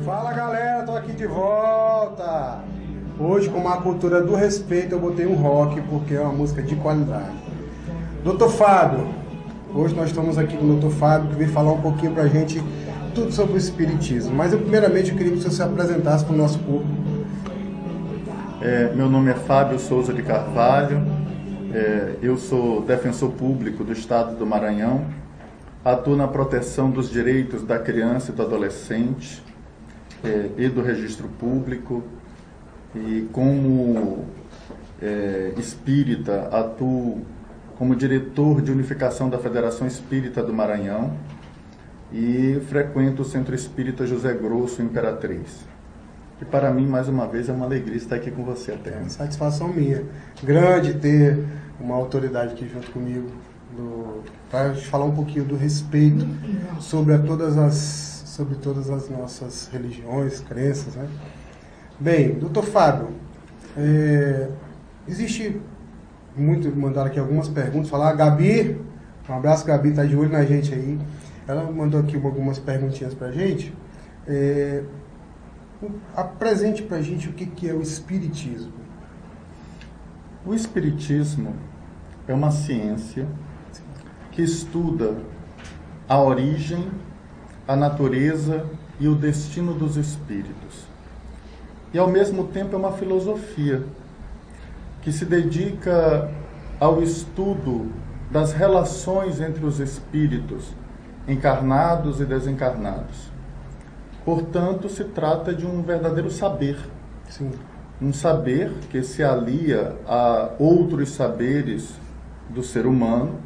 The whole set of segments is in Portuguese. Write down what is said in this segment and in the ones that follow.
Fala galera, tô aqui de volta. Hoje, com uma cultura do respeito, eu botei um rock porque é uma música de qualidade. Dr. Fábio, hoje nós estamos aqui com o Dr. Fábio, que veio falar um pouquinho pra gente tudo sobre o espiritismo. Mas primeiramente eu queria que você se apresentasse para o nosso público. Meu nome é Fábio Souza de Carvalho, eu sou defensor público do Estado do Maranhão, atuo na proteção dos direitos da criança e do adolescente e do registro público, e como espírita atuo como diretor de unificação da Federação Espírita do Maranhão e frequento o Centro Espírita José Grosso, Imperatriz. E para mim, mais uma vez, é uma alegria estar aqui com você até. É uma satisfação minha. Grande ter uma autoridade aqui junto comigo para falar um pouquinho do respeito sobre todas as nossas religiões, crenças, né? Bem, doutor Fábio, existe muito, mandaram aqui algumas perguntas, falar, Gabi, um abraço, Gabi, tá de olho na gente aí. Ela mandou aqui algumas perguntinhas pra gente. Apresente pra gente o que é o espiritismo. O espiritismo é uma ciência que estuda a origem, a natureza e o destino dos espíritos. E ao mesmo tempo é uma filosofia que se dedica ao estudo das relações entre os espíritos encarnados e desencarnados. Portanto, se trata de um verdadeiro saber. Sim. Um saber que se alia a outros saberes do ser humano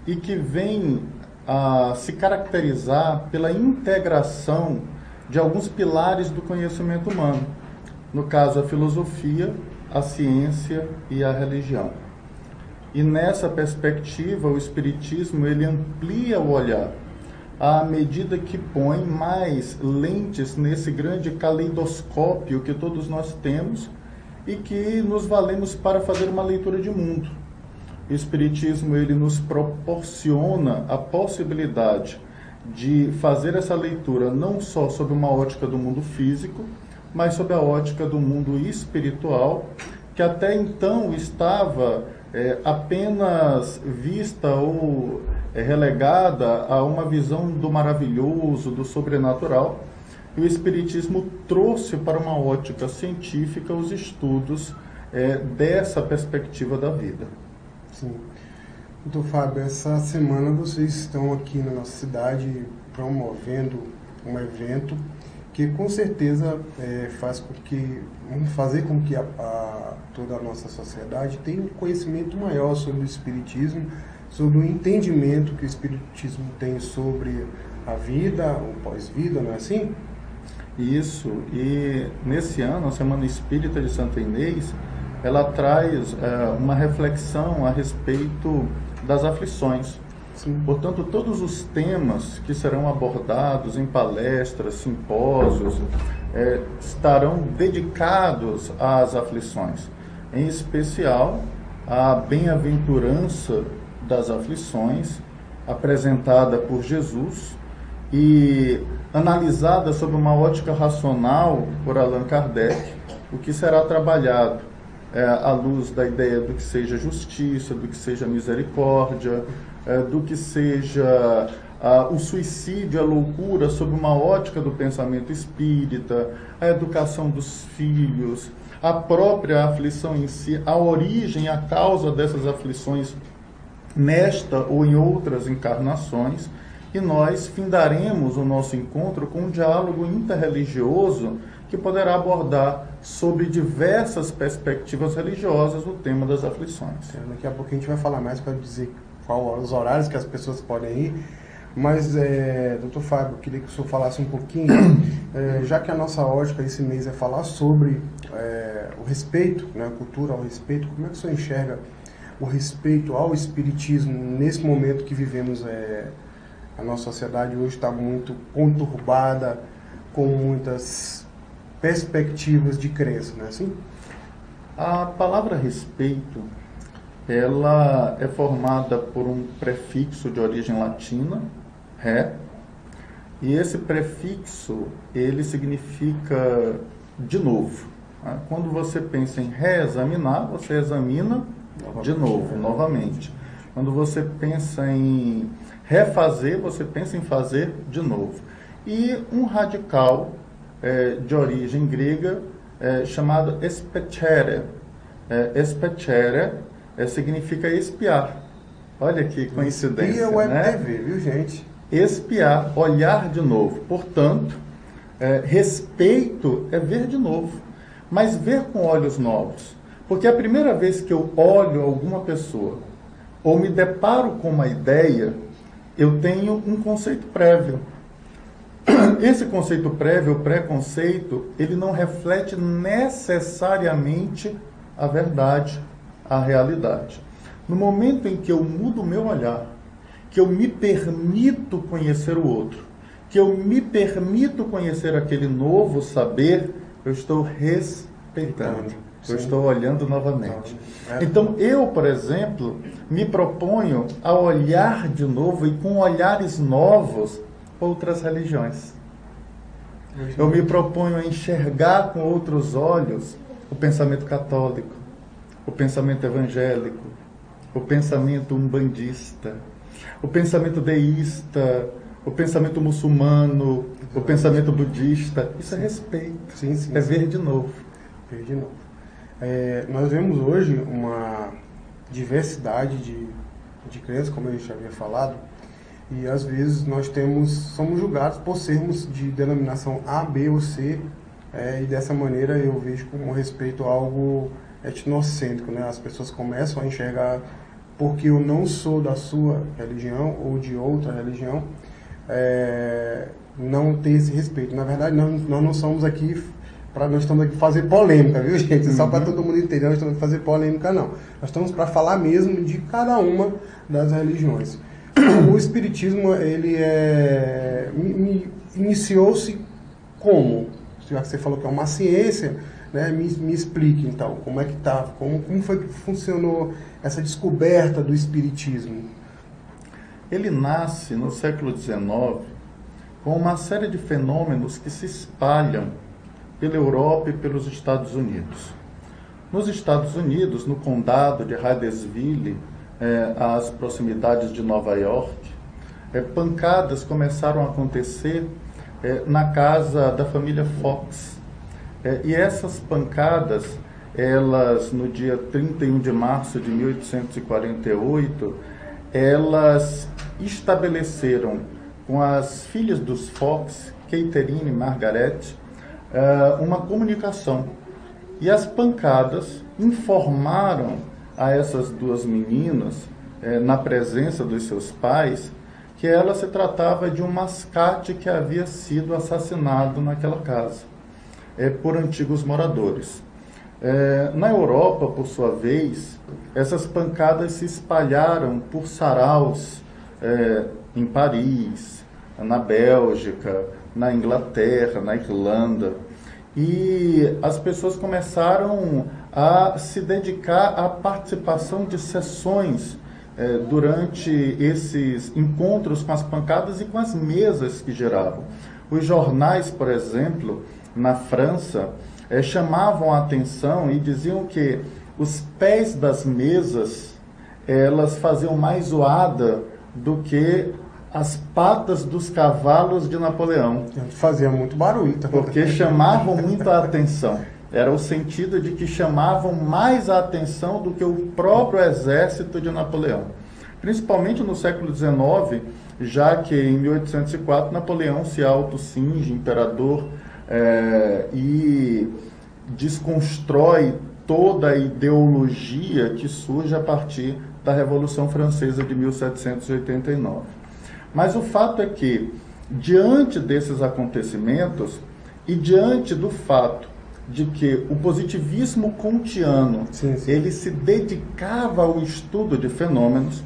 e que vem a se caracterizar pela integração de alguns pilares do conhecimento humano. No caso, a filosofia, a ciência e a religião. E nessa perspectiva, o espiritismo ele amplia o olhar à medida que põe mais lentes nesse grande caleidoscópio que todos nós temos e que nos valemos para fazer uma leitura de mundo. O espiritismo ele nos proporciona a possibilidade de fazer essa leitura não só sob uma ótica do mundo físico, mas sob a ótica do mundo espiritual, que até então estava apenas vista ou relegada a uma visão do maravilhoso, do sobrenatural. E o espiritismo trouxe para uma ótica científica os estudos dessa perspectiva da vida. Sim. Doutor Fábio, essa semana vocês estão aqui na nossa cidade promovendo um evento que com certeza faz com que, vamos fazer com que toda a nossa sociedade tenha um conhecimento maior sobre o espiritismo, sobre o entendimento que o espiritismo tem sobre a vida, o pós-vida, não é assim? Isso, e nesse ano, a Semana Espírita de Santo Inês, ela traz uma reflexão a respeito das aflições. Sim. Portanto, todos os temas que serão abordados em palestras, simpósios, estarão dedicados às aflições, em especial a bem-aventurança das aflições, apresentada por Jesus e analisada sob uma ótica racional por Allan Kardec, o que será trabalhado à luz da ideia do que seja justiça, do que seja misericórdia, do que seja o suicídio, a loucura, sob uma ótica do pensamento espírita, a educação dos filhos, a própria aflição em si, a origem, a causa dessas aflições nesta ou em outras encarnações, e nós findaremos o nosso encontro com um diálogo interreligioso que poderá abordar sobre diversas perspectivas religiosas o tema das aflições. Daqui a pouco a gente vai falar mais para dizer quais os horários que as pessoas podem ir, mas, doutor Fábio, eu queria que o senhor falasse um pouquinho, já que a nossa ótica esse mês é falar sobre o respeito, né, a cultura ao respeito, como é que o senhor enxerga o respeito ao espiritismo nesse momento que vivemos? A nossa sociedade hoje está muito conturbada, com muitas perspectivas de crença, não é assim? A palavra respeito, ela é formada por um prefixo de origem latina, ré, E esse prefixo, ele significa de novo. Né? Quando você pensa em reexaminar, você examina de novo, novamente. Quando você pensa em refazer, você pensa em fazer de novo. E um radical de origem grega chamado expecere. Expecere significa espiar. Olha que coincidência, E o Web né? TV, viu, gente? Espiar, olhar de novo. Portanto, respeito é ver de novo, mas ver com olhos novos. Porque a primeira vez que eu olho alguma pessoa ou me deparo com uma ideia, eu tenho um conceito prévio. Esse conceito prévio, o preconceito, ele não reflete necessariamente a verdade, a realidade. No momento em que eu mudo o meu olhar, que eu me permito conhecer o outro, que eu me permito conhecer aquele novo saber, eu estou respeitando, eu estou olhando novamente. Então, eu, por exemplo, me proponho a olhar de novo e com olhares novos outras religiões. Eu me proponho a enxergar com outros olhos o pensamento católico, o pensamento evangélico, o pensamento umbandista, o pensamento deísta, o pensamento muçulmano, o pensamento budista. Isso é respeito, é ver de novo. Ver de novo. Nós vemos hoje uma diversidade de crenças, como eu já havia falado, e às vezes nós somos julgados por sermos de denominação A, B ou C, e dessa maneira eu vejo como respeito a algo etnocêntrico, né? As pessoas começam a enxergar, porque eu não sou da sua religião ou de outra religião, não ter esse respeito. Na verdade, nós não somos aqui nós estamos aqui fazer polêmica, viu, gente? Só para todo mundo entender, nós estamos aqui fazer polêmica, não. Nós estamos para falar mesmo de cada uma das religiões. O Espiritismo, ele iniciou-se como? Já que você falou que é uma ciência, né? Me explique, então, como é que tá, como foi que funcionou essa descoberta do Espiritismo? Ele nasce no século XIX com uma série de fenômenos que se espalham pela Europa e pelos Estados Unidos. Nos Estados Unidos, no condado de Hydesville, às proximidades de Nova York, pancadas começaram a acontecer na casa da família Fox. E essas pancadas, elas, no dia 31 de março de 1848, elas estabeleceram com as filhas dos Fox, Catherine e Margaret, uma comunicação. E as pancadas informaram a essas duas meninas, na presença dos seus pais, que ela se tratava de um mascate que havia sido assassinado naquela casa, por antigos moradores. Na Europa, por sua vez, essas pancadas se espalharam por saraus em Paris, na Bélgica, na Inglaterra, na Irlanda. E as pessoas começaram a se dedicar à participação de sessões durante esses encontros com as pancadas e com as mesas que geravam. Os jornais, por exemplo, na França, chamavam a atenção e diziam que os pés das mesas, elas faziam mais zoada do que as patas dos cavalos de Napoleão. Fazia muito barulho. Porque chamavam muito a atenção. Era o sentido de que chamavam mais a atenção do que o próprio exército de Napoleão. Principalmente no século XIX, já que em 1804 Napoleão se autocinge imperador e desconstrói toda a ideologia que surge a partir da Revolução Francesa de 1789. Mas o fato é que, diante desses acontecimentos e diante do fato de que o positivismo kantiano ele se dedicava ao estudo de fenômenos,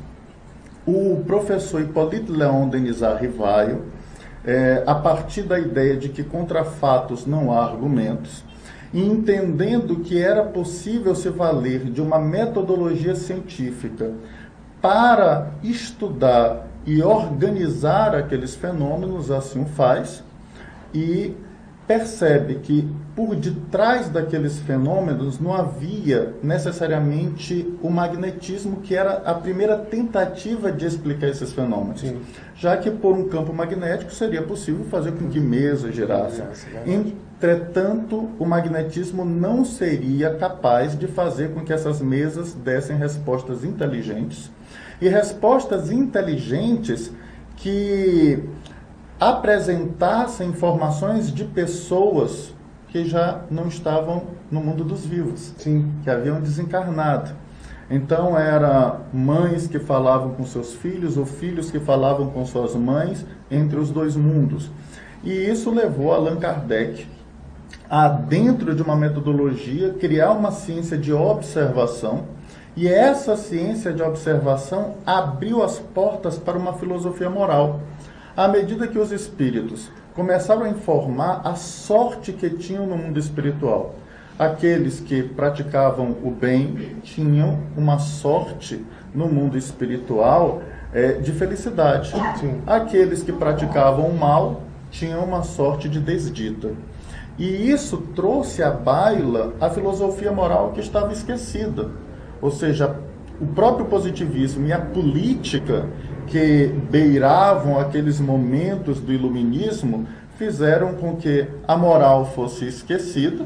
o professor Hippolyte Léon Denisard Rivaio, a partir da ideia de que contra fatos não há argumentos, e entendendo que era possível se valer de uma metodologia científica para estudar e organizar aqueles fenômenos, assim o faz, e percebe que por detrás daqueles fenômenos não havia necessariamente o magnetismo, que era a primeira tentativa de explicar esses fenômenos. Sim. Já que por um campo magnético seria possível fazer com que mesas girassem. Entretanto, o magnetismo não seria capaz de fazer com que essas mesas dessem respostas inteligentes, e respostas inteligentes que apresentassem informações de pessoas que já não estavam no mundo dos vivos, sim, que haviam desencarnado. Então, eram mães que falavam com seus filhos, ou filhos que falavam com suas mães, entre os dois mundos. E isso levou Allan Kardec a, dentro de uma metodologia, criar uma ciência de observação, e essa ciência de observação abriu as portas para uma filosofia moral. À medida que os espíritos começaram a informar a sorte que tinham no mundo espiritual, aqueles que praticavam o bem tinham uma sorte no mundo espiritual de felicidade. Sim. Aqueles que praticavam o mal tinham uma sorte de desdita. E isso trouxe à baila a filosofia moral que estava esquecida. Ou seja, o próprio positivismo e a política que beiravam aqueles momentos do iluminismo fizeram com que a moral fosse esquecida,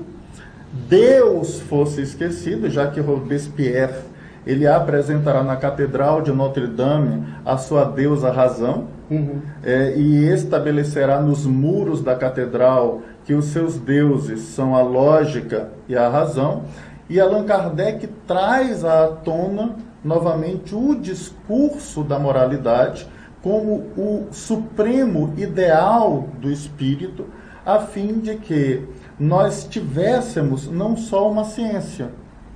Deus fosse esquecido, já que Robespierre ele apresentará na Catedral de Notre-Dame a sua deusa razão, e estabelecerá nos muros da catedral que os seus deuses são a lógica e a razão, e Allan Kardec traz à tona novamente o discurso da moralidade como o supremo ideal do espírito, a fim de que nós tivéssemos não só uma ciência,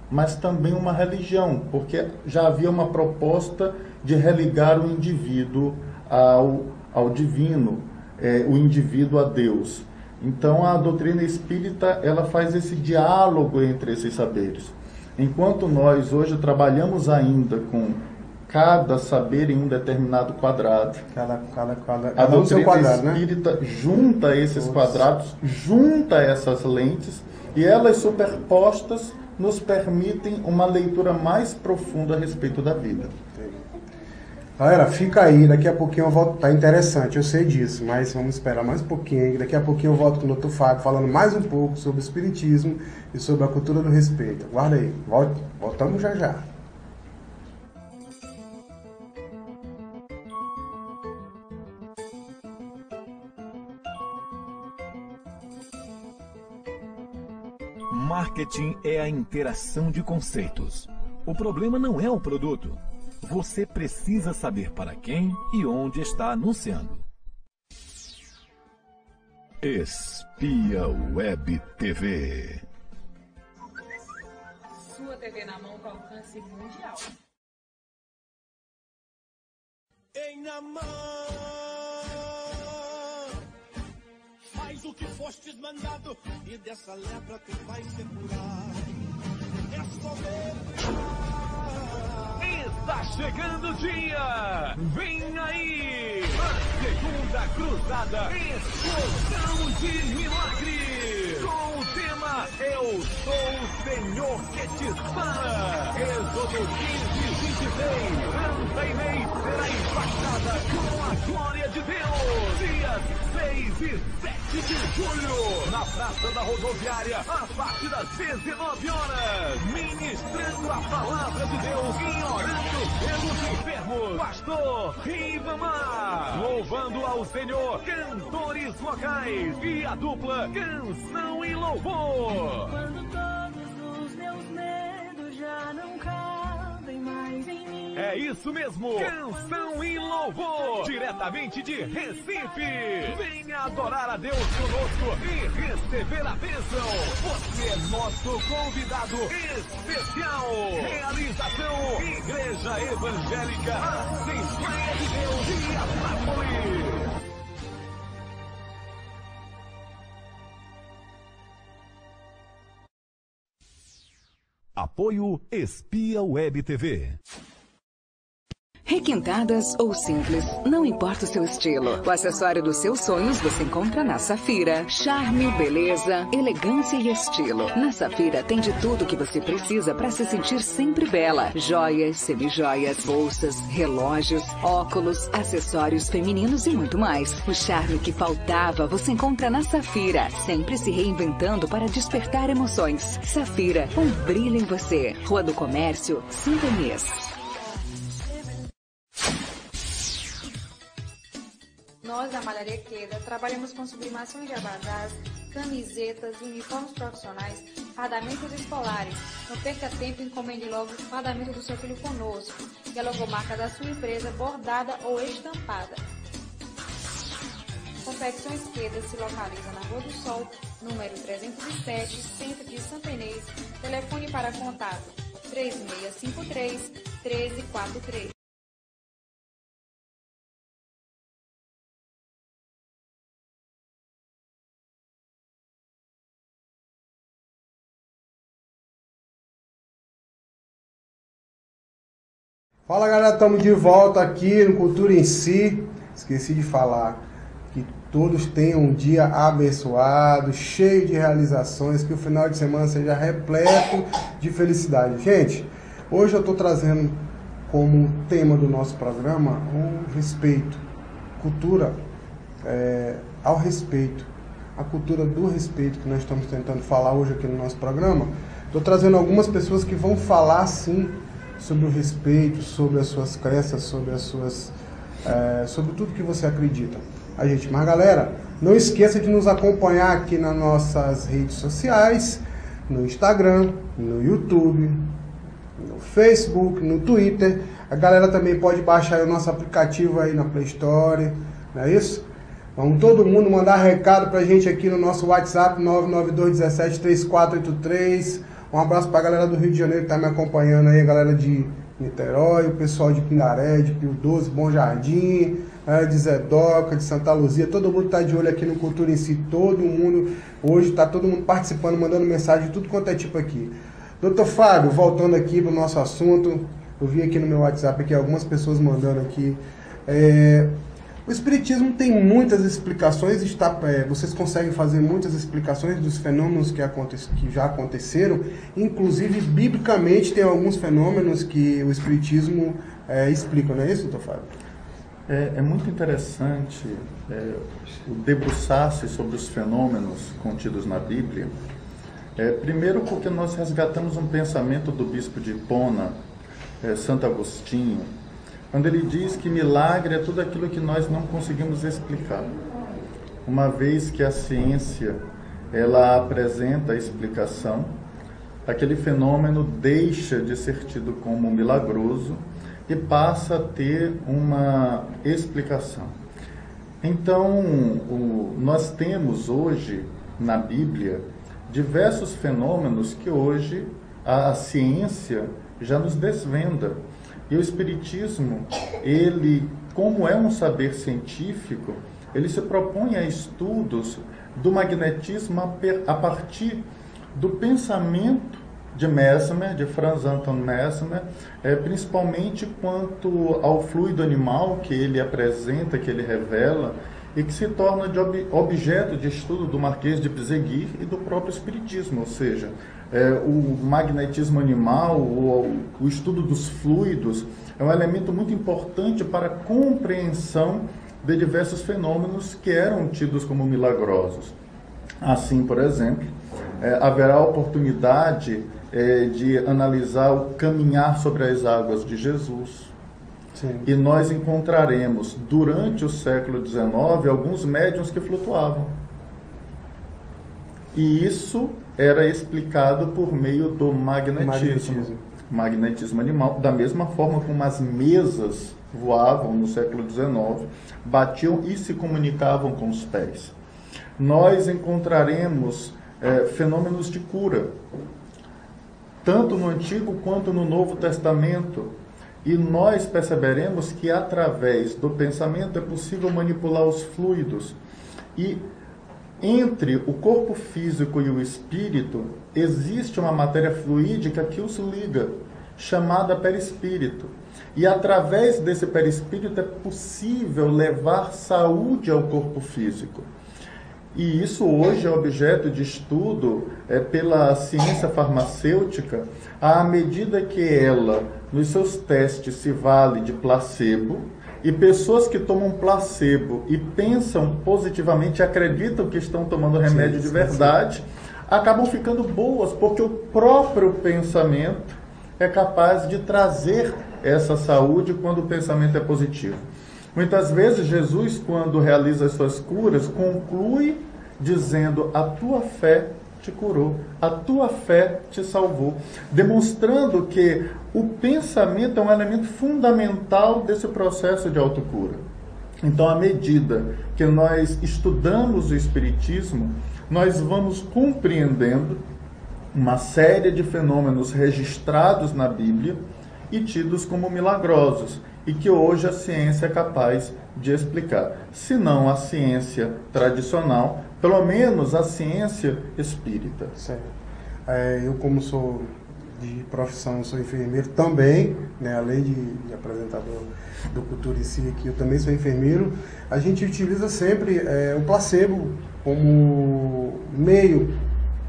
mas também uma religião, porque já havia uma proposta de religar o indivíduo ao divino, o indivíduo a Deus. Então a doutrina espírita ela faz esse diálogo entre esses saberes. Enquanto nós hoje trabalhamos ainda com cada saber em um determinado quadrado, a doutrina quadrado, espírita, né? Junta esses quadrados, junta essas lentes, e elas superpostas nos permitem uma leitura mais profunda a respeito da vida. Galera, fica aí, daqui a pouquinho eu volto. Tá interessante, eu sei disso, mas vamos esperar mais um pouquinho. Daqui a pouquinho eu volto com o Dr. Fábio falando mais um pouco sobre o espiritismo e sobre a cultura do respeito. Aguarda aí, voltamos já já. Marketing é a interação de conceitos. O problema não é o produto. Você precisa saber para quem e onde está anunciando. Espia Web TV. Sua TV na mão com alcance mundial. Em Namã, faz o que fostes mandado e dessa lepra tu vais se curar. É soberano. Está chegando o dia! Vem aí! A segunda cruzada Explosão de Milagre! Com o tema Eu Sou o Senhor que te sana! Êxodo 15:23. Santa Inês será impactada com a glória de Deus! Dias 6 e 7 de julho, na Praça da Rodoviária, a partir das 19 horas, ministrando a palavra de Deus e orando pelos enfermos, Pastor Ribamar, louvando ao Senhor, cantores vocais e a dupla Canção e Louvor. Quando todos os meus medos já não cabem mais em mim. É isso mesmo, Canção e Louvor, diretamente de Recife. Venha adorar a Deus conosco e receber a bênção. Você é nosso convidado especial. Realização Igreja Evangélica Assembleia de Deus de Anápolis. Apoio Espia Web TV. Requintadas ou simples, não importa o seu estilo. O acessório dos seus sonhos você encontra na Safira. Charme, beleza, elegância e estilo. Na Safira tem de tudo que você precisa para se sentir sempre bela. Joias, semijoias, bolsas, relógios, óculos, acessórios femininos e muito mais. O charme que faltava você encontra na Safira. Sempre se reinventando para despertar emoções. Safira, um brilho em você. Rua do Comércio, Sintonês. Nós, da Malharia Queda, trabalhamos com sublimações de abadás, camisetas, uniformes profissionais, fardamentos escolares. Não perca tempo e encomende logo o fardamento do seu filho conosco, que é a logomarca da sua empresa, bordada ou estampada. Confecções Queda se localiza na Rua do Sol, número 307, centro de Santa Inês. Telefone para contato 3653-1343. Fala galera, estamos de volta aqui no Cultura em Si. Esqueci de falar que todos tenham um dia abençoado, cheio de realizações, que o final de semana seja repleto de felicidade. Gente, hoje eu estou trazendo como tema do nosso programa o respeito, cultura ao respeito, a cultura do respeito que nós estamos tentando falar hoje aqui no nosso programa. Estou trazendo algumas pessoas que vão falar sim sobre o respeito, sobre as suas crenças, sobre as suas, sobre tudo que você acredita. Mas galera, não esqueça de nos acompanhar aqui nas nossas redes sociais, no Instagram, no YouTube, no Facebook, no Twitter. A galera também pode baixar o nosso aplicativo aí na Play Store, não é isso? Vamos todo mundo mandar recado pra gente aqui no nosso WhatsApp 992173483. Um abraço pra galera do Rio de Janeiro que tá me acompanhando aí, a galera de Niterói, o pessoal de Pindaré, de Pio Doce, Bom Jardim, de Zedoca, de Santa Luzia, todo mundo tá de olho aqui no Cultura em Si, todo mundo, hoje tá todo mundo participando, mandando mensagem, tudo quanto é tipo aqui. Doutor Fábio, voltando aqui pro nosso assunto, eu vi aqui no meu WhatsApp aqui algumas pessoas mandando aqui, o Espiritismo tem muitas explicações, vocês conseguem fazer muitas explicações dos fenômenos que já aconteceram, inclusive biblicamente tem alguns fenômenos que o Espiritismo explica, não é isso, doutor Fábio? É muito interessante o debruçar-se sobre os fenômenos contidos na Bíblia. Primeiro porque nós resgatamos um pensamento do bispo de Hipona, Santo Agostinho, quando ele diz que milagre é tudo aquilo que nós não conseguimos explicar. Uma vez que a ciência ela apresenta a explicação, aquele fenômeno deixa de ser tido como milagroso e passa a ter uma explicação. Então, nós temos hoje na Bíblia diversos fenômenos que hoje a ciência já nos desvenda. E o Espiritismo, ele, como é um saber científico, ele se propõe a estudos do magnetismo a partir do pensamento de Mesmer, de Franz Anton Mesmer, principalmente quanto ao fluido animal que ele apresenta, que ele revela, e que se torna de objeto de estudo do Marquês de Pizzeguir e do próprio Espiritismo, ou seja, o magnetismo animal, o estudo dos fluidos, é um elemento muito importante para a compreensão de diversos fenômenos que eram tidos como milagrosos. Assim, por exemplo, haverá oportunidade de analisar o caminhar sobre as águas de Jesus. Sim. E nós encontraremos, durante o século XIX, alguns médiuns que flutuavam. E isso era explicado por meio do magnetismo animal, da mesma forma como as mesas voavam no século XIX, batiam e se comunicavam com os pés. Nós encontraremos fenômenos de cura, tanto no Antigo quanto no Novo Testamento, e nós perceberemos que através do pensamento é possível manipular os fluidos, e entre o corpo físico e o espírito existe uma matéria fluídica que os liga, chamada perispírito. E através desse perispírito é possível levar saúde ao corpo físico. E isso hoje é objeto de estudo pela ciência farmacêutica, à medida que ela, nos seus testes, se vale de placebo, e pessoas que tomam placebo e pensam positivamente, acreditam que estão tomando remédio de verdade, acabam ficando boas, porque o próprio pensamento é capaz de trazer essa saúde quando o pensamento é positivo. Muitas vezes Jesus, quando realiza as suas curas, conclui dizendo: a tua fé te curou, a tua fé te salvou, demonstrando que o pensamento é um elemento fundamental desse processo de autocura. Então, à medida que nós estudamos o Espiritismo, nós vamos compreendendo uma série de fenômenos registrados na Bíblia e tidos como milagrosos, e que hoje a ciência é capaz de explicar. Se não a ciência tradicional, pelo menos a ciência espírita. Certo. Eu, como sou de profissão, sou enfermeiro também, né, além de apresentador do Cultura em Si aqui, eu também sou enfermeiro. A gente utiliza sempre o placebo como meio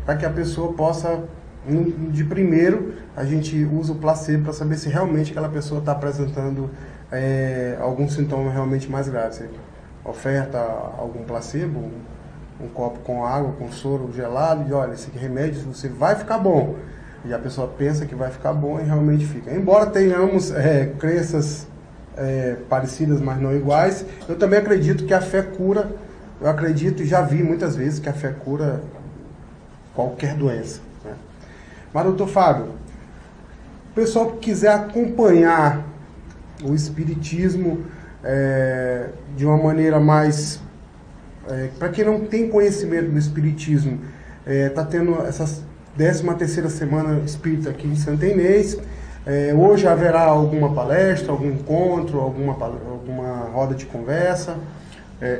para que a pessoa possa, de primeiro, a gente usa o placebo para saber se realmente aquela pessoa está apresentando algum sintoma realmente mais grave. Você oferta algum placebo, um copo com água, com soro gelado, e olha, esse remédio você vai ficar bom. E a pessoa pensa que vai ficar bom e realmente fica. Embora tenhamos crenças parecidas, mas não iguais, eu também acredito que a fé cura. Eu acredito e já vi muitas vezes que a fé cura qualquer doença, né? Mas, doutor Fábio, o pessoal que quiser acompanhar o Espiritismo de uma maneira mais... para quem não tem conhecimento do Espiritismo, está tendo essa 13ª Semana Espírita aqui em Santa Inês. Hoje haverá alguma palestra, algum encontro, alguma roda de conversa?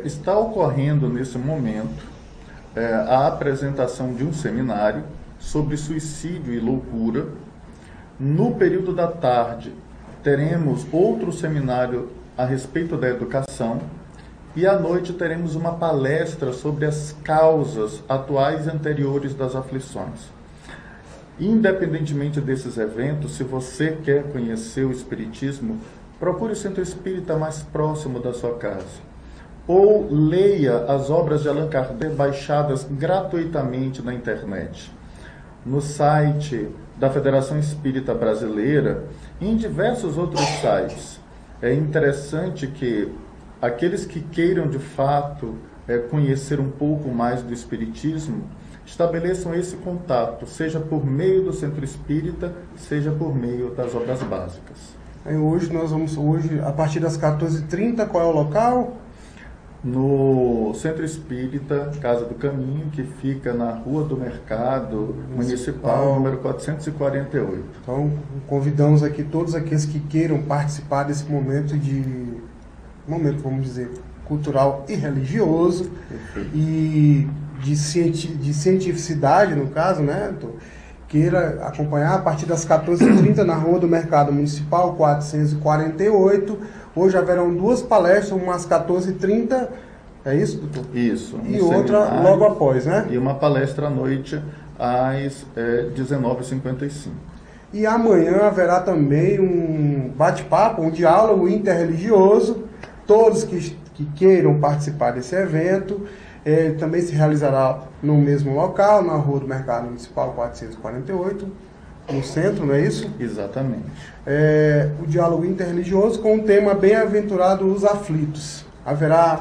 Está ocorrendo nesse momento a apresentação de um seminário sobre suicídio e loucura. No período da tarde teremos outro seminário a respeito da educação e à noite teremos uma palestra sobre as causas atuais e anteriores das aflições. Independentemente desses eventos, se você quer conhecer o Espiritismo, procure o centro espírita mais próximo da sua casa. Ou leia as obras de Allan Kardec baixadas gratuitamente na internet. No site da Federação Espírita Brasileira e em diversos outros sites. É interessante que aqueles que queiram de fato conhecer um pouco mais do Espiritismo estabeleçam esse contato, seja por meio do Centro Espírita, seja por meio das obras básicas. Hoje a partir das 14h30, qual é o local? No Centro Espírita Casa do Caminho, que fica na Rua do Mercado Municipal, número 448. Então, convidamos aqui todos aqueles que queiram participar desse momento vamos dizer, cultural e religioso. Perfeito. E de cientificidade, no caso, né, queira acompanhar a partir das 14h30 na Rua do Mercado Municipal, 448. Hoje haverão duas palestras, uma às 14h30, é isso, doutor? Isso. E outra logo após, né? E uma palestra à noite às 19h55. E amanhã haverá também um bate-papo, um diálogo interreligioso. Todos que queiram participar desse evento, também se realizará no mesmo local, na Rua do Mercado Municipal 448, no centro, não é isso? Exatamente. O diálogo interreligioso com o tema Bem-aventurado os aflitos. Haverá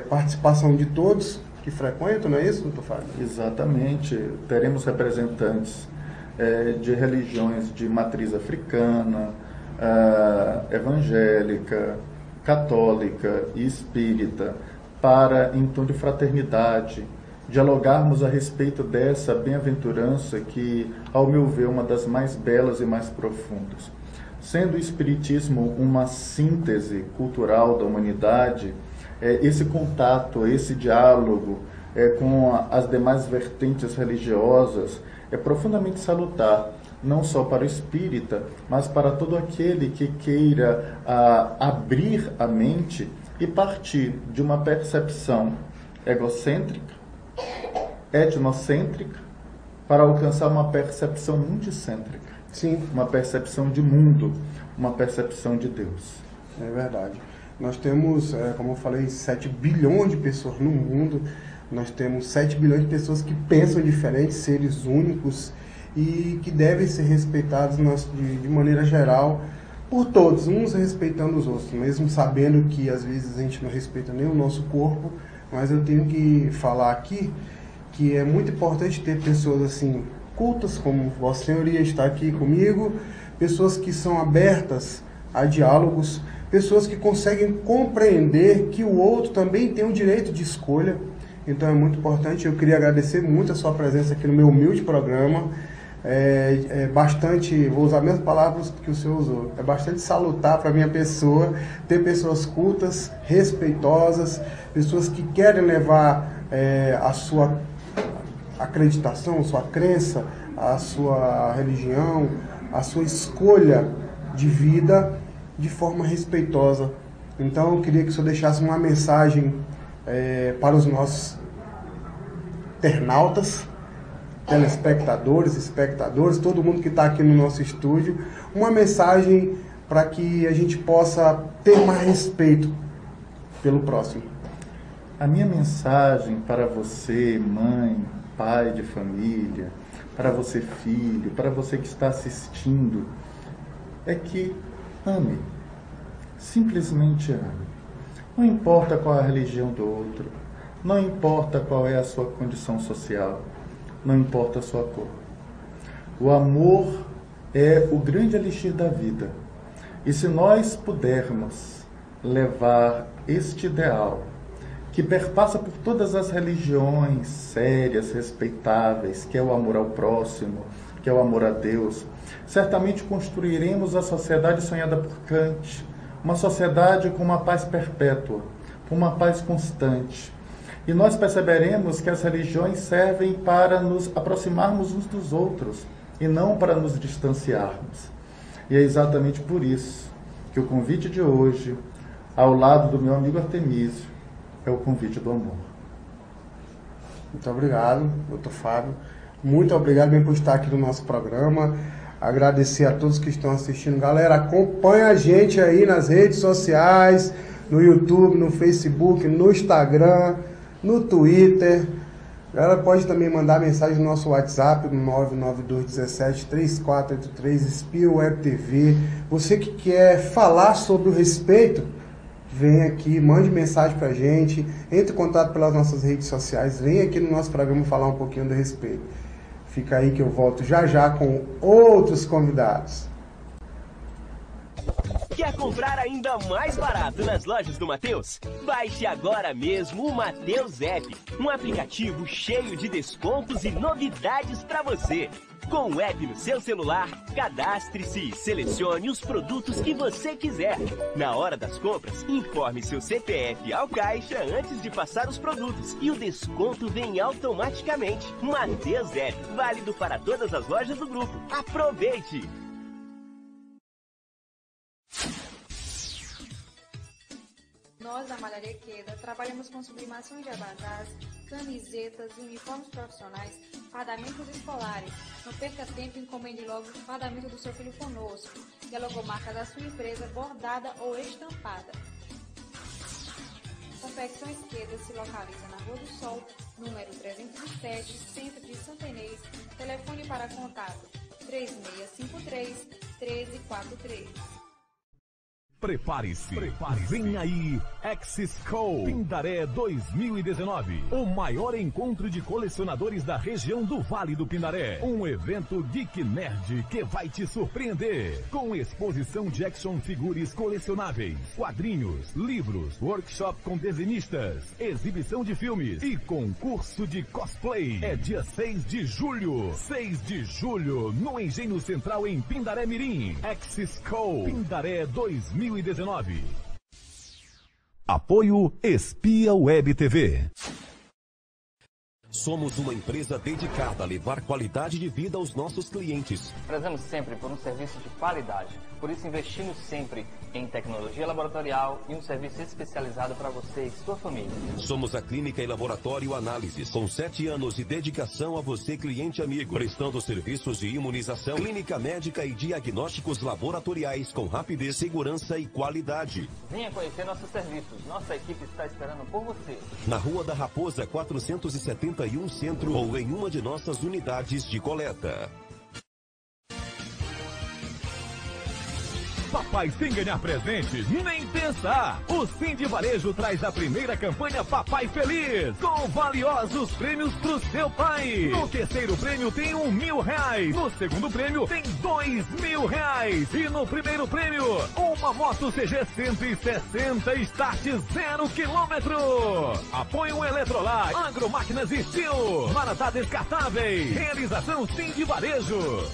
participação de todos que frequentam, não é isso, doutor Fábio? Exatamente. Teremos representantes de religiões de matriz africana, evangélica, católica e espírita, para, em tom de fraternidade, dialogarmos a respeito dessa bem-aventurança que, ao meu ver, é uma das mais belas e mais profundas. Sendo o Espiritismo uma síntese cultural da humanidade, esse contato, esse diálogo com as demais vertentes religiosas é profundamente salutar, não só para o espírita, mas para todo aquele que queira abrir a mente e partir de uma percepção egocêntrica, etnocêntrica, para alcançar uma percepção multicêntrica. Sim. Uma percepção de mundo, uma percepção de Deus. É verdade. Nós temos, como eu falei, 7 bilhões de pessoas no mundo. Nós temos 7 bilhões de pessoas que pensam diferente, seres únicos, e que devem ser respeitados de maneira geral por todos, uns respeitando os outros, mesmo sabendo que às vezes a gente não respeita nem o nosso corpo, mas eu tenho que falar aqui que é muito importante ter pessoas assim cultas, como Vossa Senhoria está aqui comigo, pessoas que são abertas a diálogos, pessoas que conseguem compreender que o outro também tem um direito de escolha. Então é muito importante. Eu queria agradecer muito a sua presença aqui no meu humilde programa. É bastante, vou usar as mesmas palavras que o senhor usou, é bastante salutar para a minha pessoa ter pessoas cultas, respeitosas, pessoas que querem levar a sua acreditação, a sua crença, a sua religião, a sua escolha de vida de forma respeitosa. Então eu queria que o senhor deixasse uma mensagem para os nossos internautas, telespectadores, espectadores, todo mundo que está aqui no nosso estúdio, uma mensagem para que a gente possa ter mais respeito pelo próximo. A minha mensagem para você, mãe, pai de família, para você, filho, para você que está assistindo, é que ame, simplesmente ame. Não importa qual é a religião do outro, não importa qual é a sua condição social, não importa a sua cor. O amor é o grande elixir da vida. E se nós pudermos levar este ideal, que perpassa por todas as religiões sérias, respeitáveis, que é o amor ao próximo, que é o amor a Deus, certamente construiremos a sociedade sonhada por Kant, uma sociedade com uma paz perpétua, com uma paz constante. E nós perceberemos que as religiões servem para nos aproximarmos uns dos outros e não para nos distanciarmos. E é exatamente por isso que o convite de hoje, ao lado do meu amigo Artemísio, é o convite do amor. Muito obrigado, doutor Fábio. Muito obrigado mesmo por estar aqui no nosso programa. Agradecer a todos que estão assistindo. Galera, acompanha a gente aí nas redes sociais, no YouTube, no Facebook, no Instagram, no Twitter. A galera pode também mandar mensagem no nosso WhatsApp, no 99217-3483, Espia Web TV. Você que quer falar sobre o respeito, vem aqui, mande mensagem pra gente, entre em contato pelas nossas redes sociais, vem aqui no nosso programa falar um pouquinho do respeito. Fica aí que eu volto já já com outros convidados. Quer comprar ainda mais barato nas lojas do Mateus? Baixe agora mesmo o Mateus App, um aplicativo cheio de descontos e novidades para você. Com o app no seu celular, cadastre-se e selecione os produtos que você quiser. Na hora das compras, informe seu CPF ao caixa antes de passar os produtos e o desconto vem automaticamente. Mateus App, válido para todas as lojas do grupo. Aproveite! Nós, da Malharia Queda, trabalhamos com sublimações de abadás, camisetas, uniformes profissionais, fardamentos escolares. Não perca tempo e encomende logo o fardamento do seu filho conosco e a logomarca da sua empresa bordada ou estampada. Confecções Queda se localiza na Rua do Sol, número 307, centro de Santa Inês. Telefone para contato 3653-1343. Prepare-se. Vem aí, Expo Pindaré 2019. O maior encontro de colecionadores da região do Vale do Pindaré. Um evento geek nerd que vai te surpreender. Com exposição de action figures colecionáveis, quadrinhos, livros, workshop com desenhistas, exibição de filmes e concurso de cosplay. É dia 6 de julho. 6 de julho, no Engenho Central em Pindaré Mirim. Expo Pindaré 2019. Apoio Espia Web TV. Somos uma empresa dedicada a levar qualidade de vida aos nossos clientes. Prezamos sempre por um serviço de qualidade. Por isso investimos sempre em tecnologia laboratorial e um serviço especializado para você e sua família. Somos a Clínica e Laboratório Análises, com 7 anos de dedicação a você, cliente amigo, prestando serviços de imunização, clínica médica e diagnósticos laboratoriais com rapidez, segurança e qualidade. Venha conhecer nossos serviços. Nossa equipe está esperando por você. Na Rua da Raposa, 471 Centro ou em uma de nossas unidades de coleta. Papai sem ganhar presente, nem pensar! O Sim de Varejo traz a primeira campanha Papai Feliz, com valiosos prêmios pro seu pai. No terceiro prêmio tem R$1.000, no segundo prêmio tem R$2.000 e no primeiro prêmio, uma moto CG 160 Start 0 km. Apoio Eletrolar, Agromáquinas e Steel, Maratá Descartáveis, realização Sim de Varejo.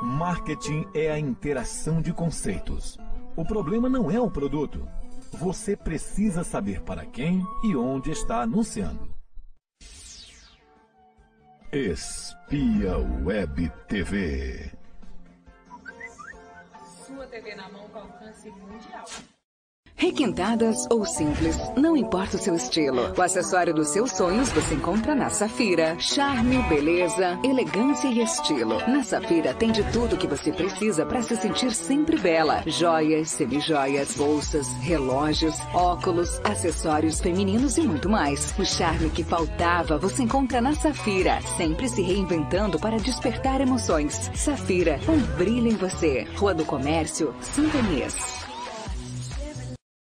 Marketing é a interação de conceitos. O problema não é o produto. Você precisa saber para quem e onde está anunciando. Espia Web TV. Sua TV na mão com alcance mundial. Requintadas ou simples, não importa o seu estilo. O acessório dos seus sonhos você encontra na Safira. Charme, beleza, elegância e estilo. Na Safira tem de tudo que você precisa para se sentir sempre bela. Joias, semijoias, bolsas, relógios, óculos, acessórios femininos e muito mais. O charme que faltava você encontra na Safira. Sempre se reinventando para despertar emoções. Safira, um brilho em você. Rua do Comércio, Santa Inês.